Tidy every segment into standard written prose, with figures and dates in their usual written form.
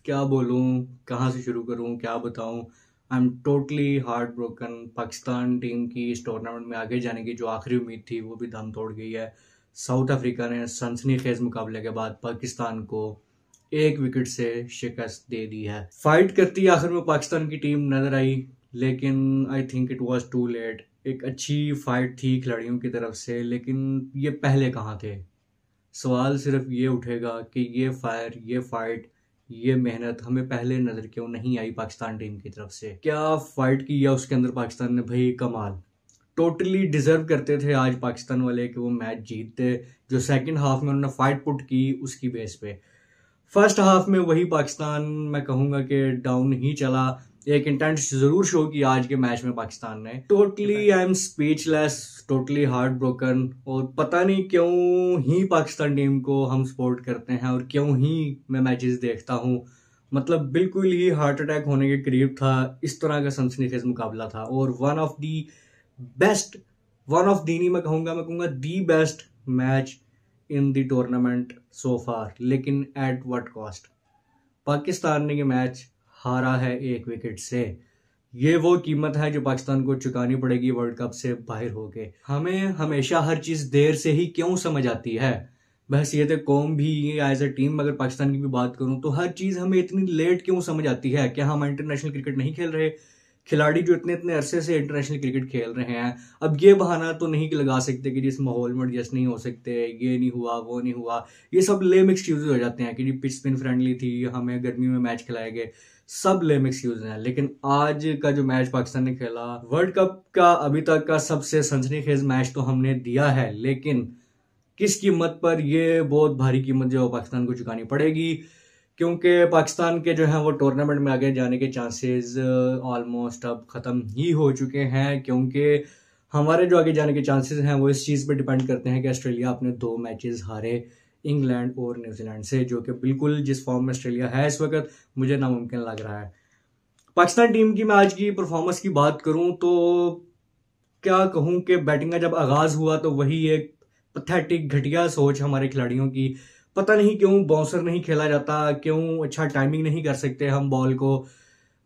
क्या बोलूँ, कहाँ से शुरू करूँ, क्या बताऊँ। I am totally heart broken. Pakistan team की इस टूर्नामेंट में आगे जाने की जो आखिरी उम्मीद थी वो भी दम तोड़ गई है। साउथ अफ्रीका ने सनसनीखेज मुकाबले के बाद पाकिस्तान को एक विकेट से शिकस्त दे दी है। फाइट करती आखिर में पाकिस्तान की टीम नजर आई, लेकिन I think it was too late. एक अच्छी फाइट थी खिलाड़ियों की तरफ से, लेकिन ये पहले कहाँ थे। सवाल सिर्फ ये उठेगा कि ये फायर, ये फाइट, ये मेहनत हमें पहले नजर क्यों नहीं आई पाकिस्तान टीम की तरफ से। क्या फाइट किया उसके अंदर पाकिस्तान ने, भाई कमाल। टोटली डिजर्व करते थे आज पाकिस्तान वाले कि वो मैच जीतते। जो सेकंड हाफ में उन्होंने फाइट पुट की उसकी बेस पे, फर्स्ट हाफ में वही पाकिस्तान मैं कहूंगा कि डाउन ही चला। एक इंटेंट जरूर शो किया आज के मैच में पाकिस्तान ने। Totally I am speechless, totally heart broken. और पता नहीं क्यों ही पाकिस्तान टीम को हम सपोर्ट करते हैं और क्यों ही मैं मैचेस देखता हूँ। मतलब बिल्कुल ही हार्ट अटैक होने के करीब था। इस तरह का सनसनीखेज मुकाबला था और बेस्ट वन ऑफ दी नहीं मैं कहूंगा the best match in the tournament so far. लेकिन एट व्हाट कॉस्ट। पाकिस्तान ने ये मैच हारा है एक विकेट से। ये वो कीमत है जो पाकिस्तान को चुकानी पड़ेगी वर्ल्ड कप से बाहर होके। हमें हमेशा हर चीज देर से ही क्यों समझ आती है। बहसीयत कौम भी, एज ए टीम अगर पाकिस्तान की भी बात करूं तो हर चीज हमें इतनी लेट क्यों समझ आती है। क्या हम इंटरनेशनल क्रिकेट नहीं खेल रहे। खिलाड़ी जो इतने इतने अरसे से इंटरनेशनल क्रिकेट खेल रहे हैं, अब ये बहाना तो नहीं लगा सकते कि जिस माहौल में एडजस्ट नहीं हो सकते, ये नहीं हुआ, वो नहीं हुआ। ये सब लेम एक्सक्यूज हो जाते हैं कि जी पिच स्पिन फ्रेंडली थी, हमें गर्मी में मैच खिलाए गए। सब लेम एक्सक्यूज हैं। लेकिन आज का जो मैच पाकिस्तान ने खेला, वर्ल्ड कप का अभी तक का सबसे सनसनीखेज मैच तो हमने दिया है, लेकिन किस कीमत पर, ये बहुत भारी कीमत जो पाकिस्तान को चुकानी पड़ेगी। क्योंकि पाकिस्तान के जो है वो टूर्नामेंट में आगे जाने के चांसेस ऑलमोस्ट अब ख़त्म ही हो चुके हैं। क्योंकि हमारे जो आगे जाने के चांसेस हैं वो इस चीज़ पे डिपेंड करते हैं कि ऑस्ट्रेलिया अपने 2 मैचेस हारे, इंग्लैंड और न्यूजीलैंड से, जो कि बिल्कुल जिस फॉर्म में ऑस्ट्रेलिया है इस वक्त मुझे नामुमकिन लग रहा है। पाकिस्तान टीम की मैं आज की परफॉर्मेंस की बात करूं तो क्या कहूं कि बैटिंग का जब आगाज हुआ तो वही एक पथेटिक घटिया सोच हमारे खिलाड़ियों की। पता नहीं क्यों बाउंसर नहीं खेला जाता, क्यों अच्छा टाइमिंग नहीं कर सकते हम बॉल को।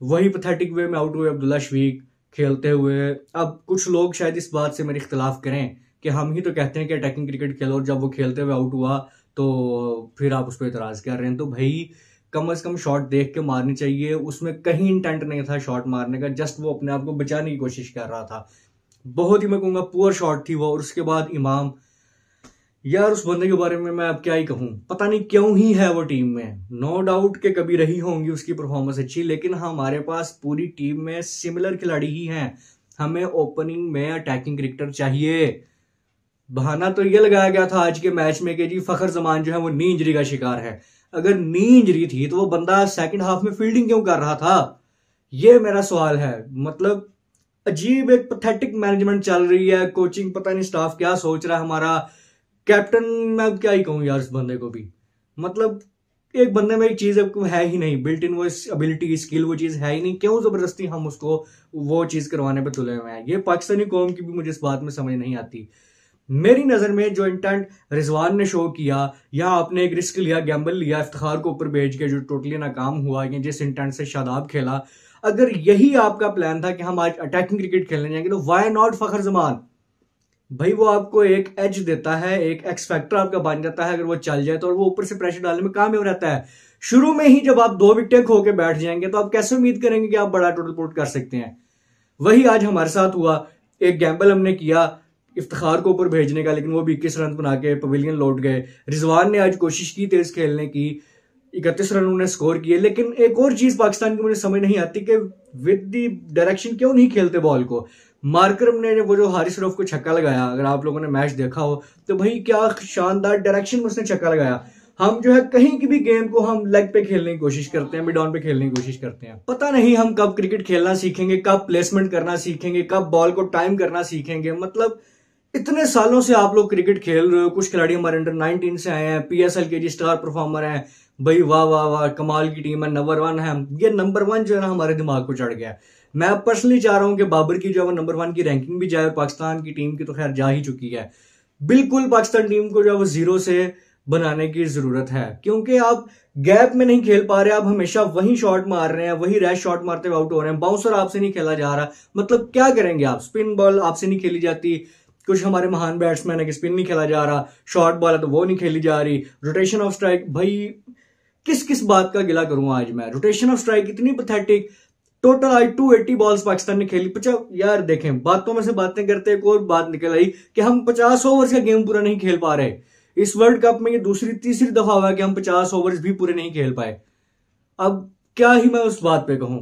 वही पथेटिक वे में आउट हुए अब्दुल्ला शफीक खेलते हुए। अब कुछ लोग शायद इस बात से मेरे इख्तलाफ करें कि हम ही तो कहते हैं कि अटैकिंग क्रिकेट खेलो, और जब वो खेलते हुए आउट हुआ तो फिर आप उस पर इतराज कर रहे हैं। तो भाई कम से कम शॉट देख के मारनी चाहिए। उसमें कहीं इंटेंट नहीं था शॉट मारने का, जस्ट वो अपने आप को बचाने की कोशिश कर रहा था। बहुत ही मैं कहूंगा पुअर शॉट थी वो। और उसके बाद इमाम, यार उस बंदे के बारे में मैं अब क्या ही कहूं। पता नहीं क्यों ही है वो टीम में। नो डाउट के कभी रही होंगी उसकी परफॉर्मेंस अच्छी, लेकिन हमारे पास पूरी टीम में सिमिलर खिलाड़ी ही हैं। हमें ओपनिंग में अटैकिंग क्रिकेटर चाहिए। बहाना तो ये लगाया गया था आज के मैच में कि जी फखर जमान जो है वो नी इंजरी का शिकार है। अगर नी इंजरी थी तो वो बंदा सेकंड हाफ में फील्डिंग क्यों कर रहा था, ये मेरा सवाल है। मतलब अजीब एक पथेटिक मैनेजमेंट चल रही है। कोचिंग पता नहीं स्टाफ क्या सोच रहा है। हमारा कैप्टन, मैं अब क्या ही कहूँ यार इस बंदे को भी। मतलब एक बंदे में एक चीज है ही नहीं, बिल्ट इन वो एबिलिटी स्किल, वो चीज है ही नहीं। क्यों जबरदस्ती हम उसको वो चीज करवाने पे तुले हुए हैं। ये पाकिस्तानी कौम की भी मुझे इस बात में समझ नहीं आती। मेरी नजर में जो इंटेंट रिजवान ने शो किया, या आपने एक रिस्क लिया, गैम्बल लिया इफ्तिखार को ऊपर भेज के, जो टोटली नाकाम हुआ, या जिस इंटेंट से शादाब खेला, अगर यही आपका प्लान था कि हम आज अटैकिंग क्रिकेट खेलने जाएंगे तो वाई नॉट फखर जमान। भाई वो आपको एक एज देता है, एक एक्स फैक्टर आपका बन जाता है अगर वो चल जाए तो। और वो ऊपर से प्रेशर डालने में कामयाब रहता है। शुरू में ही जब आप 2 विकेट खो के बैठ जाएंगे तो आप कैसे उम्मीद करेंगे कि आप बड़ा टोटल पुट कर सकते हैं। वही आज हमारे साथ हुआ। एक गैम्बल हमने किया इफ्तिखार को ऊपर भेजने का, लेकिन वो भी 21 रन बना के पवेलियन लौट गए। रिजवान ने आज कोशिश की तेज खेलने की, 31 रन उन्होंने स्कोर किए। लेकिन एक और चीज पाकिस्तान की मुझे समझ नहीं आती कि विद दी डायरेक्शन क्यों नहीं खेलते बॉल को। मार्करम ने वो जो हारिस रऊफ को छक्का लगाया, अगर आप लोगों ने मैच देखा हो तो भाई क्या शानदार डायरेक्शन में उसने छक्का लगाया। हम जो है कहीं की भी गेम को हम लेग पे खेलने की कोशिश करते हैं, मिड ऑन पे खेलने की कोशिश करते हैं। पता नहीं हम कब क्रिकेट खेलना सीखेंगे, कब प्लेसमेंट करना सीखेंगे, कब बॉल को टाइम करना सीखेंगे। मतलब इतने सालों से आप लोग क्रिकेट खेल रहे हो। कुछ खिलाड़ी हमारे अंडर 19 से आए हैं, PSL के जी स्टार परफॉर्मर हैं। भाई वाह वाह वाह, कमाल की टीम है, नंबर 1 है। ये नंबर 1 जो है ना हमारे दिमाग को चढ़ गया। मैं पर्सनली चाह रहा हूं कि बाबर की जो है नंबर 1 की रैंकिंग भी जाए। पाकिस्तान की टीम की तो खैर जा ही चुकी है। बिल्कुल पाकिस्तान टीम को जो है वो 0 से बनाने की जरूरत है, क्योंकि आप गैप में नहीं खेल पा रहे, आप हमेशा वही शॉट मार रहे हैं, वही रैश शॉट मारते हुए आउट हो रहे हैं, बाउंसर आपसे नहीं खेला जा रहा, मतलब क्या करेंगे आप? स्पिन बॉल आपसे नहीं खेली जाती, कुछ हमारे महान बैट्समैन है कि स्पिन नहीं खेला जा रहा, शॉर्ट बॉल है तो वो नहीं खेली जा रही, रोटेशन ऑफ स्ट्राइक, भाई किस किस बात का गिला करूं आज मैं? रोटेशन ऑफ स्ट्राइक इतनी पैथेटिक। टोटल आज 280 बॉल्स पाकिस्तान ने खेली। 50 यार देखें, बातों में से बातें करते एक और बात निकल आई कि हम 50 ओवर्स का गेम पूरा नहीं खेल पा रहे। इस वर्ल्ड कप में ये दूसरी तीसरी दफा हुआ कि हम 50 ओवर्स भी पूरे नहीं खेल पाए। अब क्या ही मैं उस बात पे कहूं।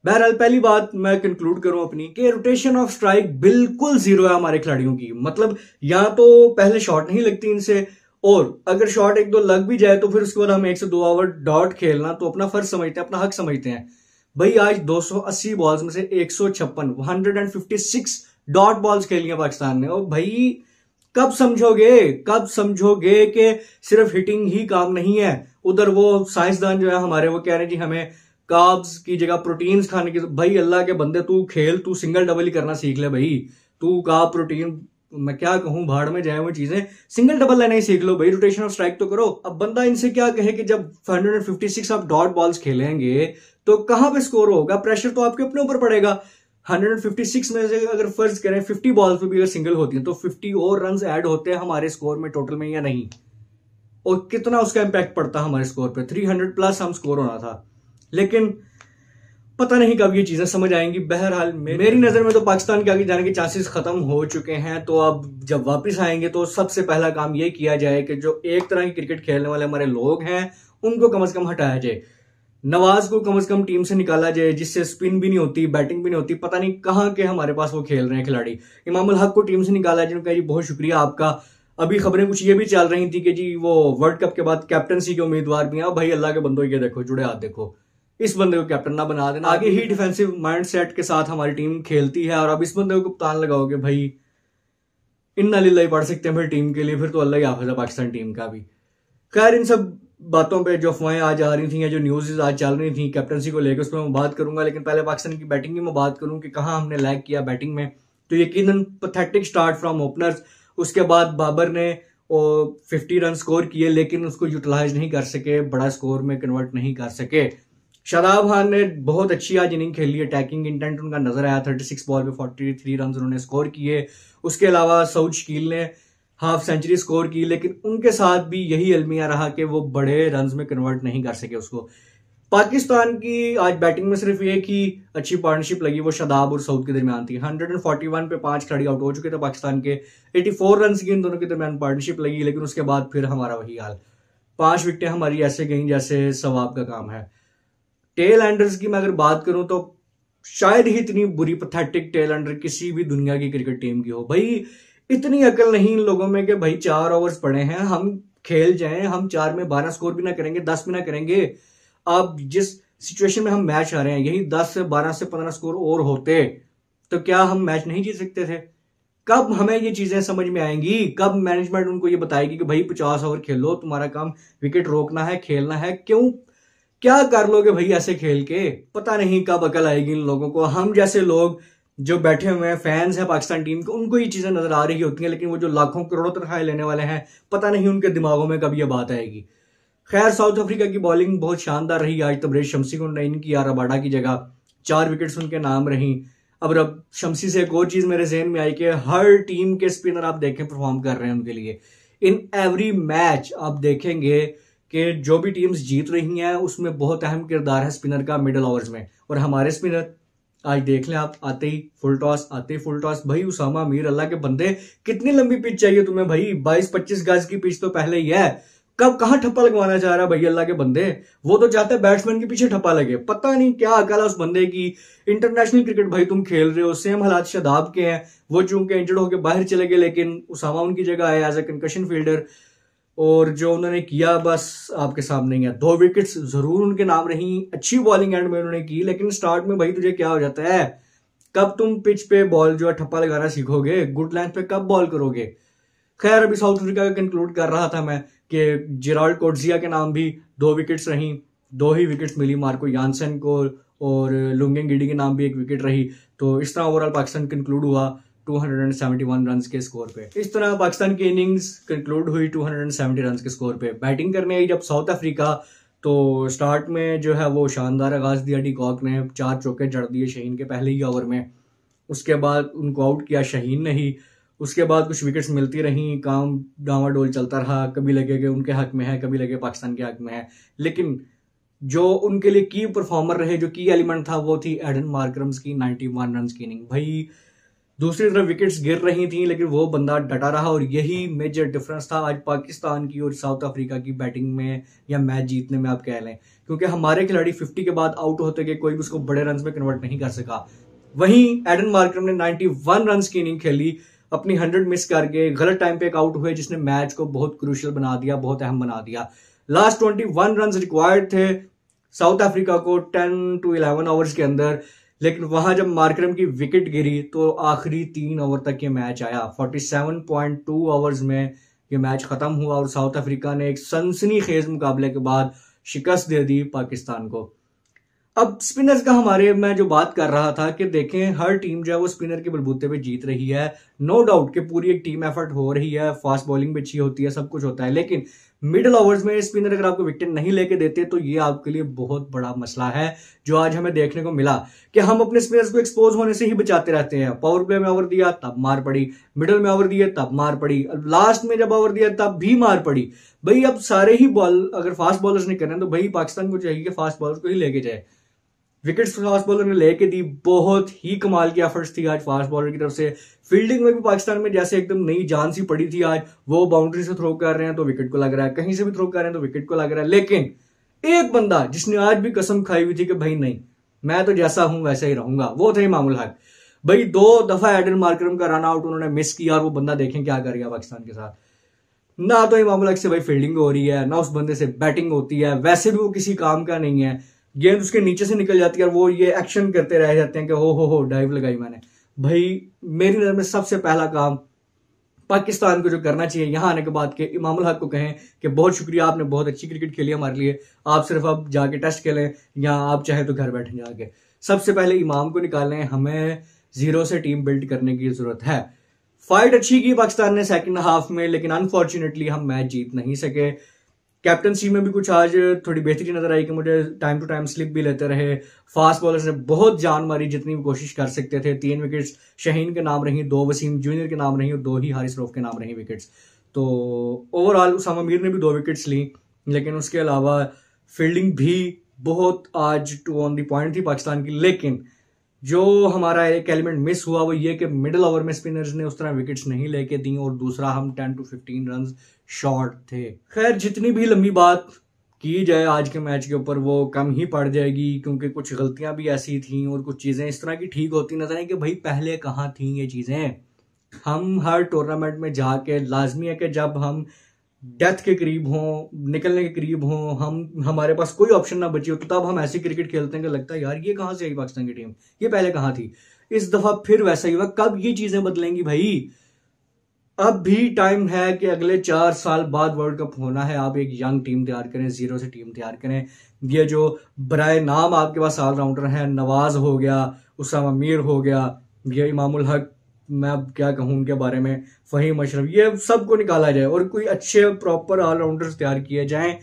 बहरहाल पहली बात मैं कंक्लूड करूं अपनी कि रोटेशन ऑफ स्ट्राइक बिल्कुल जीरो है हमारे खिलाड़ियों की। मतलब या तो पहले शॉट नहीं लगती इनसे, और अगर शॉट एक दो लग भी जाए तो फिर उसके बाद हम 1 से 2 ओवर डॉट खेलना तो अपना फर्ज समझते हैं, अपना हक समझते हैं। भाई आज 280 बॉल्स में से 156 डॉट बॉल्स खेली हैं पाकिस्तान ने। और भाई कब समझोगे कि सिर्फ हिटिंग ही काम नहीं है? उधर वो साइंसदान जो है हमारे, वो कह रहे हैं जी हमें कार्ब्स की जगह प्रोटीन्स खाने की। भाई अल्लाह के बंदे, तू खेल, तू सिंगल डबल ही करना सीख ले भाई। तू कार्ब प्रोटीन, मैं क्या कहूं, भाड़ में जाए वो चीजें, सिंगल डबल लेना ही सीख लो भाई। रोटेशन ऑफ स्ट्राइक तो करो। अब बंदा इनसे क्या कहे कि जब 156 आप डॉट बॉल्स खेलेंगे तो कहां पे स्कोर होगा? प्रेशर तो आपके अपने ऊपर पड़ेगा। 156 में से अगर फर्ज करें 50 बॉल्स पे भी अगर सिंगल होती है तो 50 और रन ऐड होते हैं हमारे स्कोर में टोटल में या नहीं? और कितना उसका इंपैक्ट पड़ता हमारे स्कोर पे? 300 प्लस हम स्कोर होना था। लेकिन पता नहीं कब ये चीजें समझ आएंगी। बहरहाल मेरी नजर में तो पाकिस्तान के आगे जाने के चांसेस खत्म हो चुके हैं। तो अब जब वापस आएंगे तो सबसे पहला काम ये किया जाए कि जो एक तरह की क्रिकेट खेलने वाले हमारे लोग हैं उनको कम से कम हटाया जाए। नवाज को कम से कम टीम से निकाला जाए, जिससे स्पिन भी नहीं होती, बैटिंग भी नहीं होती। पता नहीं कहां के हमारे पास वो खेल रहे हैं खिलाड़ी। इमामुल हक को टीम से निकाला जाए, जिनका जी बहुत शुक्रिया आपका। अभी खबरें कुछ ये भी चल रही थी कि जी वो वर्ल्ड कप के बाद कैप्टनसी के उम्मीदवार भी हैं। भाई अल्लाह के बंदों, ये देखो जुड़े हाथ देखो, इस बंदे को कैप्टन ना बना देना। आगे ही डिफेंसिव माइंडसेट के साथ हमारी टीम खेलती है और अब इस बंदे को कप्तान लगाओगे, भाई इन्ना लिल्लाही पढ़ सकते हैं फिर टीम के लिए। फिर तो अल्लाह ही हाफिज़ है पाकिस्तान टीम का भी। खैर इन सब बातों पे जो अफवाहें आज आ रही थी या जो न्यूज़ आज चल रही थी कैप्टनसी को लेकर, उस पर मैं बात करूंगा। लेकिन पहले पाकिस्तान की बैटिंग की मैं बात करूं कि कहां हमने लैग किया बैटिंग में। तो यकीनन पैथेटिक स्टार्ट फ्रॉम ओपनर्स। उसके बाद बाबर ने 50 रन स्कोर किए लेकिन उसको यूटिलाइज नहीं कर सके, बड़ा स्कोर में कन्वर्ट नहीं कर सके। शादाब खान ने बहुत अच्छी आज इनिंग खेली, अटैकिंग इंटेंट उनका नजर आया। 36 बॉल पे 43 रन उन्होंने स्कोर किए। उसके अलावा सऊद शकील ने हाफ सेंचुरी स्कोर की, लेकिन उनके साथ भी यही अलमिया रहा कि वो बड़े रन्स में कन्वर्ट नहीं कर सके उसको। पाकिस्तान की आज बैटिंग में सिर्फ एक ही अच्छी पार्टनरशिप लगी, वो शादाब और सऊद के दरमियान थी। 141 पे 5 खिलाड़ी आउट हो चुके थे पाकिस्तान के। 84 रन की इन दोनों के दरमियान पार्टनरशिप लगी, लेकिन उसके बाद फिर हमारा वही हाल। 5 विकेटें हमारी ऐसे गई जैसे सवाब का काम है। टेल एंडर्स की मैं अगर बात करूं तो शायद ही इतनी बुरी पैथेटिक टेल एंडर किसी भी दुनिया की क्रिकेट टीम की हो। भाई इतनी अकल नहीं इन लोगों में कि भाई 4 ओवर्स पड़े हैं, हम खेल जाएं, हम 4 में 12 स्कोर भी ना करेंगे, 10 भी ना करेंगे। अब जिस सिचुएशन में हम मैच आ रहे हैं, यही 10 से 12 से 15 स्कोर और होते तो क्या हम मैच नहीं जीत सकते थे? कब हमें ये चीजें समझ में आएंगी? कब मैनेजमेंट उनको ये बताएगी कि भाई 50 ओवर खेलो, तुम्हारा काम विकेट रोकना है, खेलना है? क्यों, क्या कर लोगे भाई ऐसे खेल के? पता नहीं कब अकल आएगी इन लोगों को। हम जैसे लोग जो बैठे हुए हैं, फैंस हैं पाकिस्तान टीम के, उनको ये चीजें नजर आ रही होती हैं, लेकिन वो जो लाखों करोड़ों तनख्वाहें लेने वाले हैं, पता नहीं उनके दिमागों में कब ये बात आएगी। खैर साउथ अफ्रीका की बॉलिंग बहुत शानदार रही आज। तबरेज शमसी को नहीं किया, रबाडा की जगह 4 विकेट्स उनके नाम रही। अब रब शमसी से एक और चीज मेरे जहन में आई कि हर टीम के स्पिनर आप देखें परफॉर्म कर रहे हैं उनके लिए। इन एवरी मैच आप देखेंगे कि जो भी टीम्स जीत रही हैं उसमें बहुत अहम किरदार है स्पिनर का मिडल ओवर्स में। और हमारे स्पिनर आज देख लें आप, आते ही फुल टॉस। भाई उसामा मीर, अल्लाह के बंदे, कितनी लंबी पिच चाहिए तुम्हें भाई? 22-25 गज की पिच तो पहले ही है। कब कहां ठप्पा लगवाना चाह रहा है भाई अल्लाह के बंदे? वो तो चाहते हैं बैट्समैन के पीछे ठप्पा लगे। पता नहीं क्या अकल है उस बंदे की। इंटरनेशनल क्रिकेट भाई तुम खेल रहे हो, सेम हालात शादाब के हैं। वो चूंकि इंजर्ड होकर बाहर चले गए, लेकिन उसामा उनकी जगह है एज ए कंकशन फील्डर। और जो उन्होंने किया बस आपके सामने ही है। 2 विकेट्स जरूर उनके नाम रही, अच्छी बॉलिंग एंड में उन्होंने की, लेकिन स्टार्ट में भाई तुझे क्या हो जाता है? कब तुम पिच पे बॉल जो है ठप्पा लगाना सीखोगे? गुड लेंथ पे कब बॉल करोगे? खैर अभी साउथ अफ्रीका का कंक्लूड कर रहा था मैं कि जेराल्ड कोट्जिया के नाम भी 2 विकेट्स रही, 2 ही विकेट्स मिली मार्को यानसन को, और लुंगेंगिडी के नाम भी 1 विकेट रही। तो इस तरह ओवरऑल पाकिस्तान कंक्लूड हुआ। 271 रन के स्कोर पे। इस तरह पाकिस्तान की इनिंग्स कंक्लूड हुई 270 रन के स्कोर पे। बैटिंग करने आई जब साउथ अफ्रीका, तो स्टार्ट में जो है वो शानदार आगाज दिया डी कॉक ने, 4 चौके जड़ दिए शहीन के पहले ही ओवर में। उसके बाद उनको आउट किया शहीन ने ही। उसके बाद कुछ विकेट्स मिलती रहीं, काम डावाडोल चलता रहा, कभी लगे कि उनके हक में है, कभी लगे पाकिस्तान के हक में है। लेकिन जो उनके लिए की परफॉर्मर रहे, जो की एलिमेंट था, वो थी एडन मार्करम्स की 91 रन की इनिंग। भाई दूसरी तरफ विकेट्स गिर रही थी लेकिन वो बंदा डटा रहा, और यही मेजर डिफरेंस था आज पाकिस्तान की और साउथ अफ्रीका की बैटिंग में या मैच जीतने में आप कह लें। क्योंकि हमारे खिलाड़ी 50 के बाद आउट होते गए, कोई भी उसको बड़े रन में कन्वर्ट नहीं कर सका। वहीं एडन मार्करम ने 91 रन की इनिंग खेली, अपनी 100 मिस करके गलत टाइम पे एक आउट हुए, जिसने मैच को बहुत क्रूशियल बना दिया, बहुत अहम बना दिया। लास्ट 21 रन रिक्वायर्ड थे साउथ अफ्रीका को 10 to 11 ओवर्स के अंदर, लेकिन वहां जब मार्करम की विकेट गिरी तो आखिरी 3 ओवर तक ये मैच आया। 47.2 ओवर्स में ये मैच खत्म हुआ और साउथ अफ्रीका ने एक सनसनीखेज मुकाबले के बाद शिकस्त दे दी पाकिस्तान को। अब स्पिनर्स का हमारे मैं जो बात कर रहा था कि देखें हर टीम जो है वो स्पिनर के बलबूते पे जीत रही है, नो डाउट कि पूरी एक टीम एफर्ट हो रही है, फास्ट बॉलिंग भी अच्छी होती है, सब कुछ होता है, लेकिन मिडिल ओवर्स में स्पिनर अगर आपको विकेट नहीं लेके देते तो ये आपके लिए बहुत बड़ा मसला है, जो आज हमें देखने को मिला कि हम अपने स्पिनर्स को एक्सपोज होने से ही बचाते रहते हैं। पावर प्ले में ओवर दिया तब मार पड़ी, मिडिल में ओवर दिया तब मार पड़ी, लास्ट में जब ओवर दिया तब भी मार पड़ी। भाई अब सारे ही बॉल अगर फास्ट बॉलर्स ने करना तो भाई पाकिस्तान को चाहिए कि फास्ट बॉलर्स को ही लेके जाए। विकेट्स फास्ट बॉलर ने लेके दी, बहुत ही कमाल की एफर्ट्स थी आज फास्ट बॉलर की तरफ से। फील्डिंग में भी पाकिस्तान में जैसे एकदम नई जान सी पड़ी थी आज, वो बाउंड्री से थ्रो कर रहे हैं तो विकेट को लग रहा है, कहीं से भी थ्रो कर रहे हैं तो विकेट को लग रहा है। लेकिन एक बंदा जिसने आज भी कसम खाई हुई थी कि भाई नहीं, मैं तो जैसा हूं वैसा ही रहूंगा, वो थे इमामुल हक। भाई 2 दफा एडन मार्करम का रन आउट उन्होंने मिस किया और वो बंदा देखें क्या कर गया पाकिस्तान के साथ। ना तो इमामुल हक से भाई फील्डिंग हो रही है, ना उस बंदे से बैटिंग होती है, वैसे भी वो किसी काम का नहीं है, गेंद उसके नीचे से निकल जाती है और वो ये एक्शन करते रह जाते हैं कि हो डाइव लगाई मैंने। भाई मेरी नजर में सबसे पहला काम पाकिस्तान को जो करना चाहिए यहां आने के बाद के इमामुल हक को कहें कि बहुत शुक्रिया, आपने बहुत अच्छी क्रिकेट खेली हमारे लिए, आप सिर्फ अब जाके टेस्ट खेलें या आप चाहे तो घर बैठे जाके। सबसे पहले इमाम को निकालें, हमें 0 से टीम बिल्ड करने की जरूरत है। फाइट अच्छी की पाकिस्तान ने सेकंड हाफ में, लेकिन अनफॉर्चुनेटली हम मैच जीत नहीं सके। कैप्टनसी में भी कुछ आज थोड़ी बेहतरी नजर आई कि मुझे टाइम टू टाइम स्लिप भी लेते रहे, फास्ट बॉलर्स ने बहुत जान मारी जितनी भी कोशिश कर सकते थे। 3 विकेट्स शहीन के नाम रही, 2 वसीम जूनियर के नाम रही और 2 ही हारिस रऊफ के नाम रही विकेट्स। तो ओवरऑल उसामा मीर ने भी 2 विकेट्स ली, लेकिन उसके अलावा फील्डिंग भी बहुत आज टू ऑन द पॉइंट थी पाकिस्तान की। लेकिन जो हमारा एक एलिमेंट मिस हुआ वो ये कि मिडिल ओवर में स्पिनर्स ने उस तरह विकेट्स नहीं लेके दी, और दूसरा हम 10 to 15 रन शॉर्ट थे। खैर जितनी भी लंबी बात की जाए आज के मैच के ऊपर वो कम ही पड़ जाएगी, क्योंकि कुछ गलतियां भी ऐसी थी और कुछ चीजें इस तरह की ठीक होती नजर आई कि भाई पहले कहाँ थी ये चीजें। हम हर टूर्नामेंट में जाके लाजमी है कि जब हम डेथ के करीब हों, निकलने के करीब हों, हमारे पास कोई ऑप्शन ना बची हो, तो तब हम ऐसी क्रिकेट खेलते हैं कि लगता है यार ये कहां से आई पाकिस्तान की टीम, ये पहले कहां थी। इस दफा फिर वैसा ही हुआ। कब ये चीजें बदलेंगी भाई? अब भी टाइम है कि अगले 4 साल बाद वर्ल्ड कप होना है, आप एक यंग टीम तैयार करें, 0 से टीम तैयार करें। ये जो बराए नाम आपके पास ऑलराउंडर हैं, नवाज हो गया, उसामा मीर हो गया, ये इमामुल हक, मैं अब क्या कहूं उनके बारे में, फहीम अशरफ, ये सबको निकाला जाए और कोई अच्छे प्रॉपर ऑलराउंडर्स तैयार किए जाएं,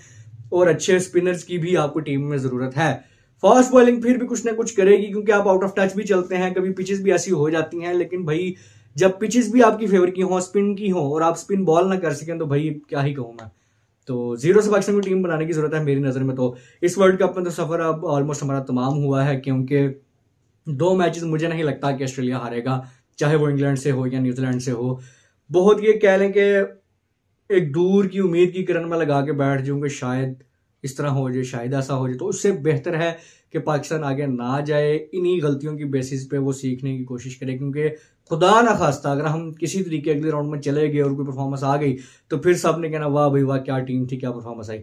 और अच्छे स्पिनर्स की भी आपको टीम में जरूरत है। फास्ट बॉलिंग फिर भी कुछ ना कुछ करेगी, क्योंकि आप आउट ऑफ टच भी चलते हैं, कभी पिचेस भी ऐसी हो जाती हैं, लेकिन भाई जब पिचेस भी आपकी फेवर की हो, स्पिन की हो, और आप स्पिन बॉल ना कर सकें तो भाई क्या ही कहूं मैं। तो 0 से पाकिस्तान को टीम बनाने की जरूरत है मेरी नजर में। तो इस वर्ल्ड कप में तो सफर अब ऑलमोस्ट हमारा तमाम हुआ है, क्योंकि 2 मैचेस मुझे नहीं लगता कि ऑस्ट्रेलिया हारेगा, चाहे वो इंग्लैंड से हो या न्यूजीलैंड से हो। बहुत ये कह लें कि एक दूर की उम्मीद की किरण में लगा के बैठ जाऊं कि शायद इस तरह हो जाए, शायद ऐसा हो जाए, तो उससे बेहतर है कि पाकिस्तान आगे ना जाए, इन्हीं गलतियों की बेसिस पे वो सीखने की कोशिश करे। क्योंकि खुदा ना खास्ता अगर हम किसी तरीके अगले राउंड में चले गए और कोई परफॉर्मेंस आ गई तो फिर सब ने कहना वाह भाई वाह क्या टीम थी, क्या परफॉर्मेंस आई।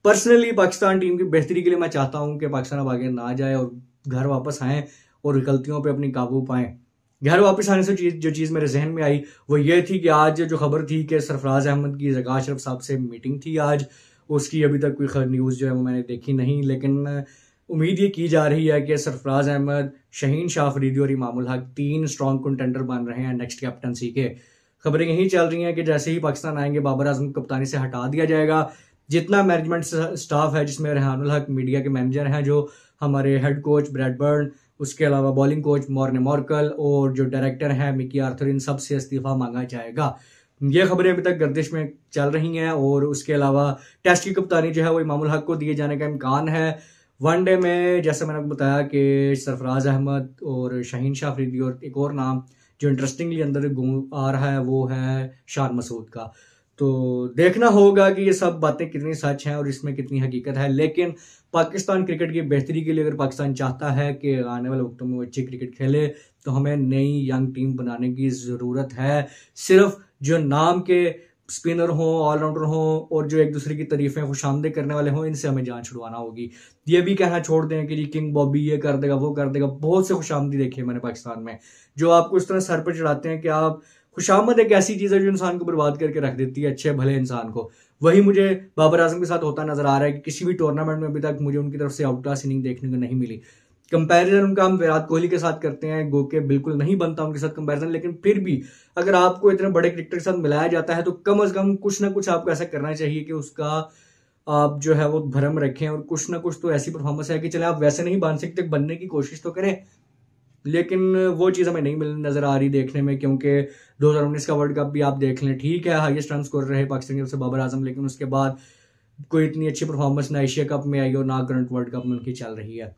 पर्सनली पाकिस्तान टीम की बेहतरी के लिए मैं चाहता हूं कि पाकिस्तान अब आगे ना जाए और घर वापस आए और गलतियों पर अपनी काबू पाएं। घर वापस आने से जो चीज़ मेरे जहन में आई वो ये थी कि आज जो खबर थी कि सरफराज अहमद की जका अशरफ साहब से मीटिंग थी आज, उसकी अभी तक कोई खैर न्यूज़ जो है वो मैंने देखी नहीं, लेकिन उम्मीद ये की जा रही है कि सरफराज अहमद, शहीन शाह अफरीदी और इमामुल हक 3 स्ट्रॉन्ग कंटेंडर बन रहे हैं नेक्स्ट कैप्टनसी के। खबरें यही चल रही हैं कि जैसे ही पाकिस्तान आएंगे बाबर आजम को कप्तानी से हटा दिया जाएगा। जितना मैनेजमेंट स्टाफ है, जिसमें रेहानुल हक मीडिया के मैनेजर हैं, जो हमारे हेड कोच ब्रैडबर्न, उसके अलावा बॉलिंग कोच मॉर्ने मॉर्कल और जो डायरेक्टर हैं मिकी आर्थर, इन सब से इस्तीफा मांगा जाएगा। ये खबरें अभी तक गर्दिश में चल रही हैं। और उसके अलावा टेस्ट की कप्तानी जो है वो इमामुल हक को दिए जाने का इम्कान है। वनडे में जैसे मैंने आपको बताया कि सरफराज अहमद और शाहीन शाह अफरीदी और एक और नाम जो इंटरेस्टिंगली अंदर आ रहा है वो है शान मसूद का। तो देखना होगा कि ये सब बातें कितनी सच हैं और इसमें कितनी हकीकत है। लेकिन पाकिस्तान क्रिकेट की बेहतरी के लिए अगर पाकिस्तान चाहता है कि आने वाले वक्तों में वो अच्छी क्रिकेट खेले तो हमें नई यंग टीम बनाने की ज़रूरत है। सिर्फ जो नाम के स्पिनर हों, ऑलराउंडर हों और जो एक दूसरे की तारीफें खुशामदीद करने वाले हों, इनसे हमें जान छुड़वाना होगी। ये भी कहना छोड़ दें कि जी किंग बॉबी ये कर देगा वो कर देगा। बहुत से खुशामदी देखे मैंने पाकिस्तान में, जो आपको इस तरह सर पर चढ़ाते हैं कि आप खुशामद एक ऐसी चीज़ है जो इंसान को बर्बाद करके रख देती है, अच्छे भले इंसान को। वही मुझे बाबर आजम के साथ होता नजर आ रहा है कि किसी भी टूर्नामेंट में अभी तक मुझे उनकी तरफ से आउट क्लास इनिंग देखने को नहीं मिली। कंपैरिजन उनका हम विराट कोहली के साथ करते हैं, गो के बिल्कुल नहीं बनता उनके साथ कंपैरिजन, लेकिन फिर भी अगर आपको इतने बड़े क्रिकेटर के साथ मिलाया जाता है तो कम से कम कुछ ना कुछ आपको ऐसा करना चाहिए कि उसका आप जो है वो भरम रखें और कुछ ना कुछ तो ऐसी परफॉर्मेंस है कि चले आप वैसे नहीं बन सकते, बनने की कोशिश तो करें। लेकिन वो चीज़ हमें नहीं मिल नजर आ रही देखने में, क्योंकि 2019 का वर्ल्ड कप भी आप देख लें, ठीक है हाईएस्ट रन स्कोर रहे पाकिस्तान की तरफ से बाबर आजम, लेकिन उसके बाद कोई इतनी अच्छी परफॉर्मेंस ना एशिया कप में आई और ना करंट वर्ल्ड कप में उनकी चल रही है।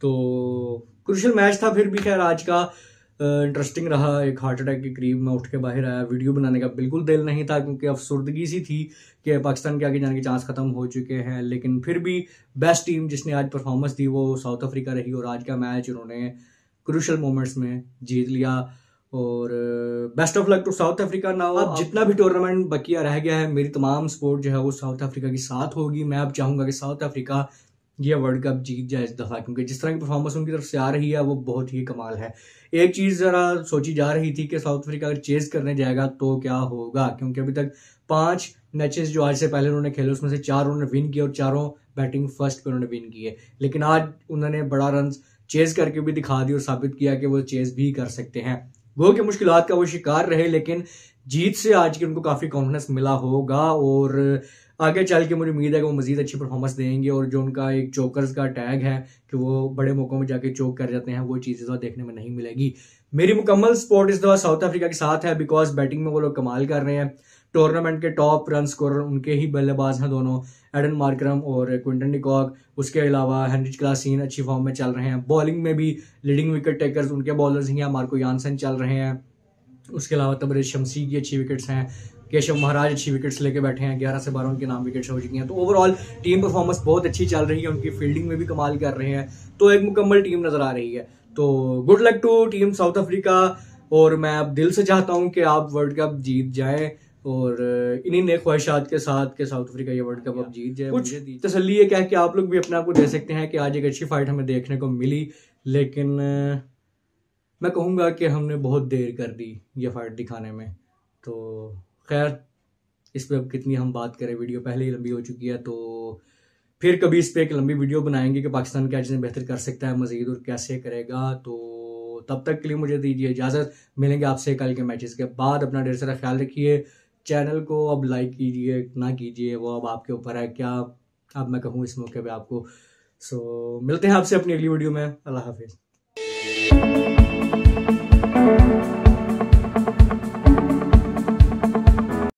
तो क्रूशियल मैच था, फिर भी खैर आज का इंटरेस्टिंग रहा। एक हार्ट अटैक के करीब मैं उठ के बाहर आया। वीडियो बनाने का बिल्कुल दिल नहीं था क्योंकि अफसुर्दगी सी थी कि पाकिस्तान के आगे जाने के चांस खत्म हो चुके हैं। लेकिन फिर भी बेस्ट टीम जिसने आज परफॉर्मेंस दी वो साउथ अफ्रीका रही और आज का मैच उन्होंने क्रूशियल मोमेंट्स में जीत लिया। और best of luck to South Africa. Now अब जितना भी टूर्नामेंट बकिया रह गया है, मेरी तमाम सपोर्ट जो है वो साउथ अफ्रीका के साथ होगी। मैं अब चाहूंगा कि साउथ अफ्रीका ये वर्ल्ड कप जीत जाए इस दफा, क्योंकि जिस तरह की परफॉर्मेंस उनकी तरफ से आ रही है वो बहुत ही कमाल है। एक चीज जरा सोची जा रही थी कि साउथ अफ्रीका अगर चेज करने जाएगा तो क्या होगा, क्योंकि अभी तक 5 मैचेस जो आज से पहले उन्होंने खेले उसमें से 4 उन्होंने विन किए और चारों बैटिंग फर्स्ट पे उन्होंने विन किए। लेकिन आज उन्होंने बड़ा रन चेज करके भी दिखा दी और साबित किया कि वो चेज भी कर सकते हैं। वो कि मुश्किलात का वो शिकार रहे, लेकिन जीत से आज की उनको काफी कॉन्फिडेंस मिला होगा और आगे चल के मुझे उम्मीद है कि वो मजीद अच्छी परफॉर्मेंस देंगे। और जो उनका एक चोकर्स का टैग है कि वो बड़े मौकों में जाके चोक कर जाते हैं, वो चीज़ इस बार देखने में नहीं मिलेगी। मेरी मुकम्मल सपोर्ट इस दफा साउथ अफ्रीका के साथ है, बिकॉज बैटिंग में वो लोग कमाल कर रहे हैं। टूर्नामेंट के टॉप रन स्कोरर उनके ही बल्लेबाज हैं दोनों, एडन मार्करम और क्विंटन डिकॉक। उसके अलावा हेनरिच क्लासीन अच्छी फॉर्म में चल रहे हैं। बॉलिंग में भी लीडिंग विकेट टेकर्स उनके बॉलर्स ही हैं, मार्को यानसन चल रहे हैं। उसके अलावा तबरेज शमसी की अच्छी विकेट्स हैं, केशव महाराज अच्छी विकेट्स लेके बैठे हैं, 11 से 12 उनके नाम विकेट्स हो चुकी हैं। तो ओवरऑल टीम परफॉर्मेंस बहुत अच्छी चल रही है, उनकी फील्डिंग में भी कमाल कर रहे हैं। तो एक मुकम्मल टीम नजर आ रही है। तो good luck to team South Africa. और मैं अब दिल से चाहता हूं कि आप वर्ल्ड कप जीत जाएं और इन्हीं नए ख्वाहिशात के साथ कि साउथ अफ्रीका ये वर्ल्ड कप अब जीत जाए। कुछ तसल्ली ये क्या कि आप लोग भी अपने आप को दे सकते हैं कि आज एक अच्छी फाइट हमें देखने को मिली, लेकिन मैं कहूँगा कि हमने बहुत देर कर दी ये फाइट दिखाने में। तो खैर इस पर अब कितनी हम बात करें, वीडियो पहले ही लंबी हो चुकी है। तो फिर कभी इस पर एक लंबी वीडियो बनाएंगे कि पाकिस्तान क्या चीज़ें बेहतर कर सकता है मजीद और कैसे करेगा। तो तब तक के लिए मुझे दीजिए इजाज़त, मिलेंगे आपसे कल के मैचेस के बाद। अपना ढेर सारा ख्याल रखिए। चैनल को अब लाइक कीजिए ना कीजिए वो अब आपके ऊपर है, क्या अब मैं कहूँ इस मौके पे आपको। सो मिलते हैं आपसे अपनी अगली वीडियो में। अल्लाह हाफिज़।